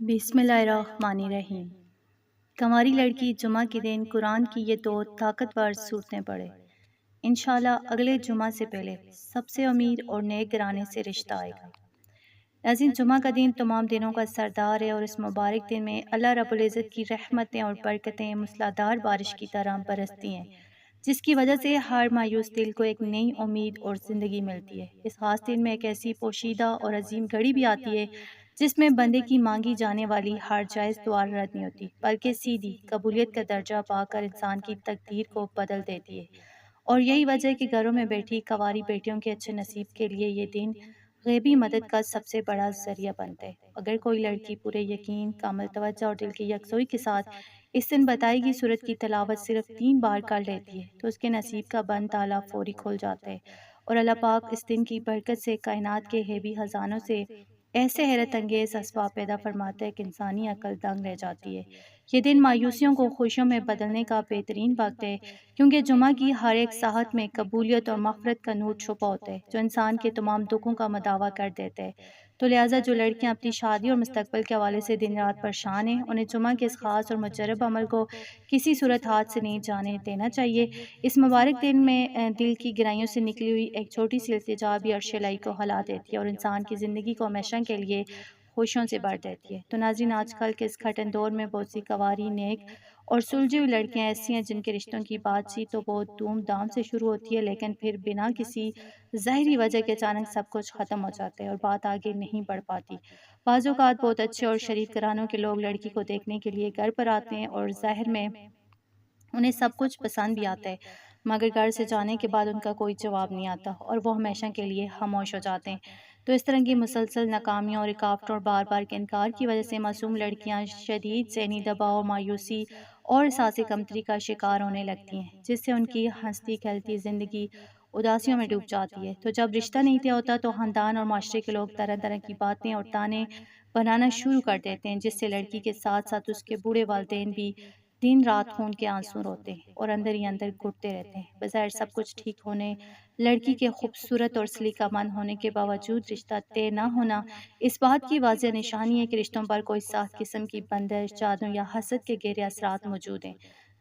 بسم اللہ الرحمن الرحیم۔ کنواری لڑکی جمعہ کے دن قرآن کی یہ دو طاقتور صورتیں پڑھے۔ انشاءاللہ اگلے جمعہ سے پہلے سب سے امیر اور نیک گھرانے سے رشتہ آئے گا۔ ناظرین، جمعہ کا دن تمام دنوں کا سردار ہے اور اس مبارک دن میں اللہ رب العزت کی رحمتیں اور برکتیں موسلادھار بارش کی طرح برستی ہیں، جس کی وجہ سے ہر مایوس دل کو ایک نئی امید اور زندگی ملتی ہے۔ اس خاص دن میں ایک ایسی پوشیدہ اور عظیم گھڑی بھی آتی ہے جس میں بندے کی مانگی جانے والی ہر جائز دعا رد نہیں ہوتی، بلکہ سیدھی قبولیت کا درجہ پا کر انسان کی تقدیر کو بدل دیتی ہے۔ اور یہی وجہ ہے کہ گھروں میں بیٹھی کنواری بیٹیوں کے اچھے نصیب کے لیے یہ دن غیبی مدد کا سب سے بڑا ذریعہ بنتا ہے۔ اگر کوئی لڑکی پورے یقین، کامل توجہ اور دل کی یکسوئی کے ساتھ اس دن بتائی گئی سورت کی تلاوت صرف 3 بار کر لیتی ہے تو اس کے نصیب کا بند تالا فوری کھل جاتا ہے، اور اللہ پاک اس دن کی برکت سے کائنات کے غیبی خزانوں سے ایسے حیرت انگیز اسباب پیدا فرماتا ہے کہ انسانی عقل دنگ رہ جاتی ہے۔ یہ دن مایوسیوں کو خوشیوں میں بدلنے کا بہترین وقت ہے، کیونکہ جمعہ کی ہر ایک ساحت میں قبولیت اور مغفرت کا نور چھپا ہوتا ہے جو انسان کے تمام دکھوں کا مداوع کر دیتا ہے۔ تو لہٰذا جو لڑکیاں اپنی شادی اور مستقبل کے حوالے سے دن رات پریشان ہیں، انہیں جمعہ کے اس خاص اور مجرب عمل کو کسی صورت ہاتھ سے نہیں جانے دینا چاہیے۔ اس مبارک دن میں دل کی گہرائیوں سے نکلی ہوئی ایک چھوٹی سی التجا بھی عرش الہی کو ہلا دیتی ہے اور انسان کی زندگی کو ہمیشہ کے لیے خوشیوں سے بھر دیتی ہے۔ تو ناظرین، آج کل کے اس گھٹن دور میں بہت سی کنواری، نیک اور سلجھی ہوئی لڑکیاں ایسی ہیں جن کے رشتوں کی بات چیت تو بہت دھوم دھام سے شروع ہوتی ہے، لیکن پھر بنا کسی ظاہری وجہ کے اچانک سب کچھ ختم ہو جاتا ہے اور بات آگے نہیں بڑھ پاتی۔ بعض اوقات بہت اچھے اور شریف گھرانوں کے لوگ لڑکی کو دیکھنے کے لیے گھر پر آتے ہیں اور ظاہر میں انہیں سب کچھ پسند بھی آتا ہے، مگر گھر سے جانے کے بعد ان کا کوئی جواب نہیں آتا اور وہ ہمیشہ کے لیے خاموش ہو جاتے ہیں۔ تو اس طرح کی مسلسل ناکامیوں اور رکاوٹوں اور بار بار کے انکار کی وجہ سے معصوم لڑکیاں شدید ذہنی دباؤ، مایوسی اور احساس کمتری کا شکار ہونے لگتی ہیں، جس سے ان کی ہنستی کھیلتی زندگی اداسیوں میں ڈوب جاتی ہے۔ تو جب رشتہ نہیں طے ہوتا تو خاندان اور معاشرے کے لوگ طرح طرح کی باتیں اور تانے بنانا شروع کر دیتے ہیں، جس سے لڑکی کے ساتھ ساتھ اس کے بوڑھے والدین بھی دن رات خون کے آنسو روتے ہیں اور اندر ہی اندر گھٹتے رہتے ہیں۔ بظاہر سب کچھ ٹھیک ہونے، لڑکی کے خوبصورت اور سلیقہ مند ہونے کے باوجود رشتہ طے نہ ہونا اس بات کی واضح نشانی ہے کہ رشتوں پر کوئی سخت قسم کی بندش، جادو یا حسد کے گہرے اثرات موجود ہیں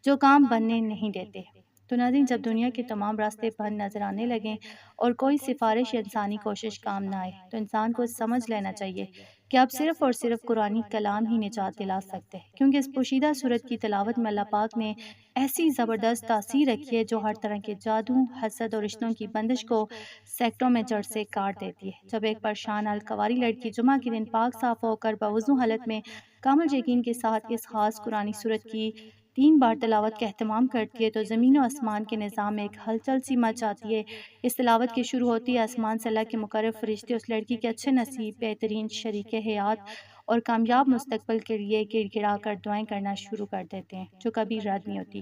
جو کام بننے نہیں دیتے۔ تو ناظرین، جب دنیا کے تمام راستے بند نظر آنے لگیں اور کوئی سفارش یا انسانی کوشش کام نہ آئے تو انسان کو سمجھ لینا چاہیے کہ اب صرف اور صرف قرآنی کلام ہی نجات دلا سکتے ہیں، کیونکہ اس پوشیدہ صورت کی تلاوت میں اللہ پاک نے ایسی زبردست تاثیر رکھی ہے جو ہر طرح کے جادو، حسد اور رشتوں کی بندش کو سیکٹوں میں جڑ سے کاٹ دیتی ہے۔ جب ایک پریشان الکنواری لڑکی جمعہ کے دن پاک صاف ہو کر بوضو حالت میں کامل یقین کے ساتھ اس خاص قرآنی صورت کی 3 بار تلاوت کا اہتمام کرتی ہے تو زمین و آسمان کے نظام میں ایک ہلچل سی مچ جاتی ہے۔ اس تلاوت کے شروع ہوتی ہے آسمان سے اللہ کے مقرب فرشتے اس لڑکی کے اچھے نصیب، بہترین شریک حیات اور کامیاب مستقبل کے لیے گڑ گڑا کر دعائیں کرنا شروع کر دیتے ہیں جو کبھی رد نہیں ہوتی۔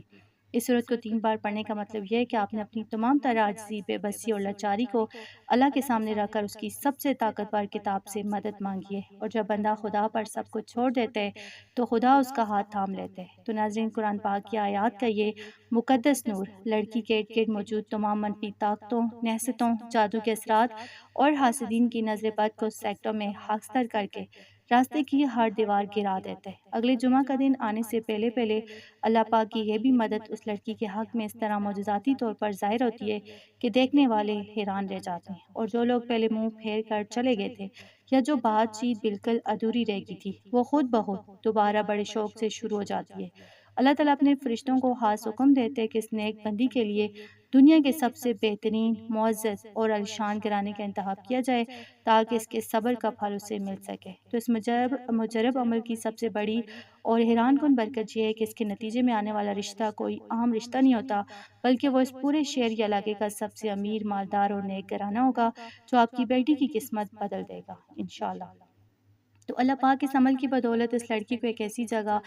اس صورت کو 3 بار پڑھنے کا مطلب یہ ہے کہ آپ نے اپنی تمام تر عاجزی، بے بسی اور لاچاری کو اللہ کے سامنے رکھ کر اس کی سب سے طاقتور کتاب سے مدد مانگی ہے، اور جب بندہ خدا پر سب کچھ چھوڑ دیتے ہے تو خدا اس کا ہاتھ تھام لیتے ہے۔ تو ناظرین، قرآن پاک کی آیات کا یہ مقدس نور لڑکی کے ارد گرد موجود تمام منفی طاقتوں، نحستوں، جادو کے اثرات اور حاسدین کی نظر بد کو سیکٹوں میں خاکستر کر کے راستے کی ہر دیوار گرا دیتا ہے۔ اگلے جمعہ کا دن آنے سے پہلے پہلے اللہ پاک کی یہ بھی مدد اس لڑکی کے حق میں اس طرح معجزاتی طور پر ظاہر ہوتی ہے کہ دیکھنے والے حیران رہ جاتے ہیں، اور جو لوگ پہلے منہ پھیر کر چلے گئے تھے یا جو بات چیت بالکل ادھوری رہ گئی تھی وہ خود بخود دوبارہ بڑے شوق سے شروع ہو جاتی ہے۔ اللہ تعالیٰ اپنے فرشتوں کو خاص حکم دیتے کہ اس نیک بندی کے لیے دنیا کے سب سے بہترین، معزز اور عالیشان گھرانے کا انتخاب کیا جائے تاکہ اس کے صبر کا پھل اسے مل سکے۔ تو اس مجرب عمل کی سب سے بڑی اور حیران کن برکت یہ ہے کہ اس کے نتیجے میں آنے والا رشتہ کوئی عام رشتہ نہیں ہوتا، بلکہ وہ اس پورے شہر یا علاقے کا سب سے امیر، مالدار اور نیک گھرانہ ہوگا جو آپ کی بیٹی کی قسمت بدل دے گا انشاءاللہ۔ تو اللہ پاک اس عمل کی بدولت اس لڑکی کو ایک ایسی جگہ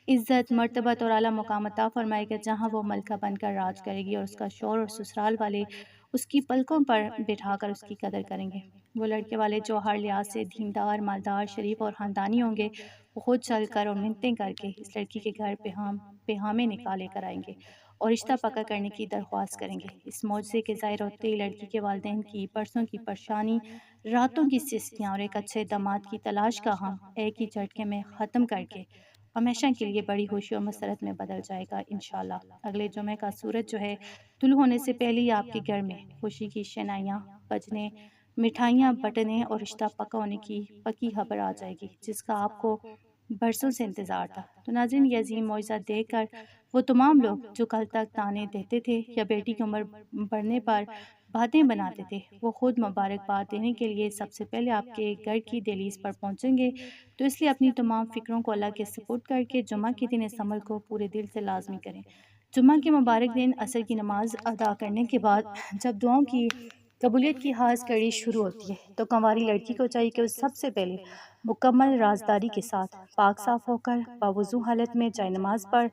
عزت، مرتبت اور اعلیٰ مقام عطا فرمائے گا جہاں وہ ملکہ بن کر راج کرے گی، اور اس کا شوہر اور سسرال والے اس کی پلکوں پر بٹھا کر اس کی قدر کریں گے۔ وہ لڑکے والے جو ہر لحاظ سے دیندار، مالدار، شریف اور خاندانی ہوں گے، وہ خود چل کر اور منتیں کر کے اس لڑکی کے گھر پیغام نکالے کر آئیں گے، اور رشتہ پکا کرنے کی درخواست کریں گے۔ اس معجزے کے ظاہر ہوتے ہی لڑکی کے والدین کی برسوں کی پریشانی، راتوں کی سستیاں اور ایک اچھے داماد کی تلاش کا ہم ایک ہی جھٹکے میں ختم کر کے ہمیشہ کے لیے بڑی خوشی اور مسرت میں بدل جائے گا انشاءاللہ۔ اگلے جمعے کا سورج جو ہے طلوع ہونے سے پہلے ہی آپ کے گھر میں خوشی کی شنائیاں بجنے، مٹھائیاں بٹنے اور رشتہ پکا ہونے کی پکی خبر آ جائے گی، جس کا آپ کو برسوں سے انتظار تھا۔ تو ناظرین، یہ عظیم معجزہ دیکھ کر وہ تمام لوگ جو کل تک تانے دیتے تھے یا بیٹی کی عمر بڑھنے پر باتیں بناتے تھے، وہ خود مبارکباد دینے کے لیے سب سے پہلے آپ کے گھر کی دہلیز پر پہنچیں گے۔ تو اس لیے اپنی تمام فکروں کو اللہ کے سپرد کر کے جمعہ کے دن اس عمل کو پورے دل سے لازمی کریں۔ جمعہ کے مبارک دن عصر کی نماز ادا کرنے کے بعد جب دعاؤں کی قبولیت کی خاص کڑی شروع ہوتی ہے تو کنواری لڑکی کو چاہیے کہ وہ سب سے پہلے مکمل رازداری کے ساتھ پاک صاف ہو کر باوضو حالت میں جائے نماز پر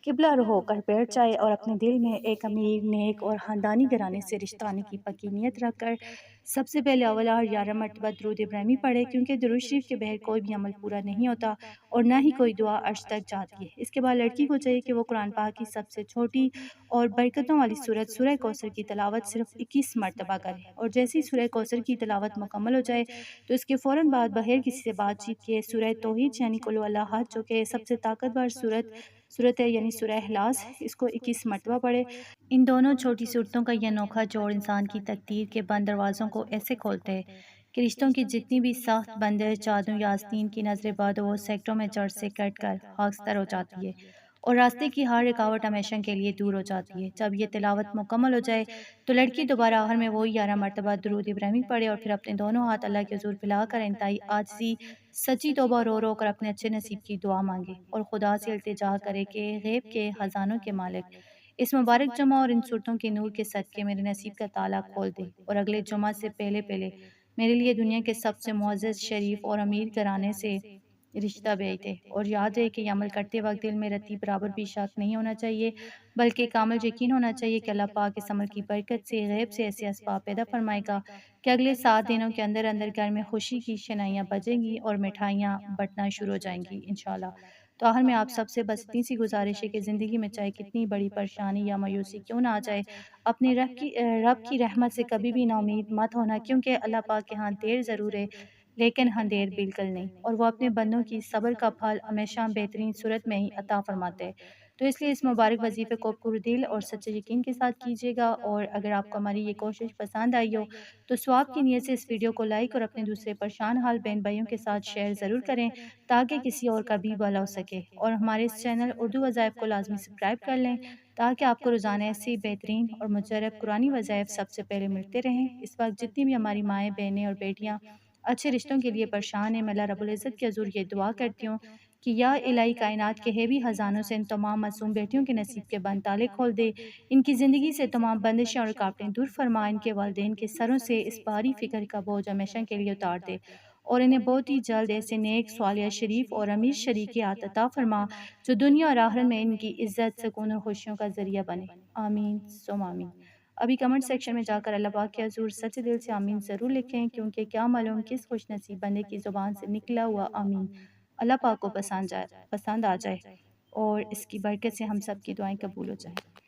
قبلہ رخ ہو کر بیٹھ جائے اور اپنے دل میں ایک امیر، نیک اور خاندانی گھرانے سے رشتہ آنے کی پکی نیت رکھ کر سب سے پہلے اولا اور 11 مرتبہ درود ابراہیمی پڑھے، کیونکہ درود شریف کے بغیر کوئی بھی عمل پورا نہیں ہوتا اور نہ ہی کوئی دعا عرش تک جاتی ہے۔ اس کے بعد لڑکی کو چاہیے کہ وہ قرآن پاک کی سب سے چھوٹی اور برکتوں والی سورت سورہ کوثر کی تلاوت صرف 21 مرتبہ کرے، اور جیسے ہی سورہ کوثر کی تلاوت مکمل ہو جائے تو اس کے فوراً بعد بغیر کسی سے بات چیت کے سورہ توحید یعنی قل هو اللہ احد، جو کہ سب سے طاقتور صورت ہے یعنی سورہ اخلاص، اس کو 21 مرتبہ پڑھے۔ ان دونوں چھوٹی صورتوں کا یہ انوکھا جوڑ انسان کی تقدیر کے بند دروازوں کو ایسے کھولتے ہیں کہ رشتوں کی جتنی بھی سخت بندش، جادو یا آستین کی نظریں باد وہ سیکٹوں میں جڑ سے کٹ کر خاکستر ہو جاتی ہے اور راستے کی ہر رکاوٹ ہمیشہ کے لیے دور ہو جاتی ہے۔ جب یہ تلاوت مکمل ہو جائے تو لڑکی دوبارہ آخر میں وہی 11 مرتبہ درود ابراہیمی پڑھے اور پھر اپنے دونوں ہاتھ اللہ کے حضور پھیلا کر انتہائی عاجزی، سچی توبہ رو کر اپنے اچھے نصیب کی دعا مانگے اور خدا سے التجا کرے کہ غیب کے خزانوں کے مالک اس مبارک جمعہ اور ان صورتوں کے نور کے صدقے میرے نصیب کا تالا کھول دے اور اگلے جمعہ سے پہلے میرے لیے دنیا کے سب سے معزز، شریف اور امیر گھرانے سے رشتہ بھیج دے۔ اور یاد رہے کہ یہ عمل کرتے وقت دل میں رتی برابر بھی شک نہیں ہونا چاہیے، بلکہ کامل یقین ہونا چاہیے کہ اللہ پاک اس عمل کی برکت سے غیب سے ایسے اسباب پیدا فرمائے گا کہ اگلے 7 دنوں کے اندر گھر میں خوشی کی شنائیاں بجیں گی اور مٹھائیاں بٹنا شروع ہو جائیں گی انشاءاللہ۔ تو آخر میں آپ سب سے بس اتنی سی گزارش ہے کہ زندگی میں چاہے کتنی بڑی پریشانی یا مایوسی کیوں نہ آ جائے، اپنے رب کی رحمت سے کبھی بھی نا امید مت ہونا، کیونکہ اللہ پاک کے ہاں دیر ضرور ہے لیکن اندھیر بالکل نہیں، اور وہ اپنے بندوں کی صبر کا پھل ہمیشہ بہترین صورت میں ہی عطا فرماتے ہیں۔ تو اس لیے اس مبارک وظیفے کو پورے دل اور سچے یقین کے ساتھ کیجیے گا، اور اگر آپ کو ہماری یہ کوشش پسند آئی ہو تو ثواب کی نیت سے اس ویڈیو کو لائک اور اپنے دوسرے پریشان حال بہن بھائیوں کے ساتھ شیئر ضرور کریں تاکہ کسی اور کا بھی بھلا ہو سکے، اور ہمارے اس چینل اردو وظائف کو لازمی سبسکرائب کر لیں تاکہ آپ کو روزانہ ایسی بہترین اور مجرب قرآنی وظائف سب سے پہلے ملتے رہیں۔ اس وقت جتنی بھی ہماری مائیں، بہنیں اور بیٹیاں اچھے رشتوں کے لیے پریشان ہیں، میں اللہ رب العزت کے حضور یہ دعا کرتی ہوں کہ یا الہی کائنات کے ہے بھی خزانوں سے ان تمام معصوم بیٹیوں کے نصیب کے بند تالے کھول دے، ان کی زندگی سے تمام بندشیں اور رکاوٹیں دور فرما، ان کے والدین کے سروں سے اس بھاری فکر کا بوجھ ہمیشہ کے لیے اتار دے اور انہیں بہت ہی جلد ایسے نیک، صالح، شریف اور امیر شریکیات عطا فرما جو دنیا اور آخرت میں ان کی عزت، سکون اور خوشیوں کا ذریعہ بنے۔ آمین ثم آمین۔ ابھی کمنٹ سیکشن میں جا کر اللہ پاک کے حضور سچے دل سے آمین ضرور لکھیں، کیونکہ کیا معلوم کس خوش نصیب بندے کی زبان سے نکلا ہوا آمین اللہ پاک کو پسند آ جائے اور اس کی برکت سے ہم سب کی دعائیں قبول ہو جائیں۔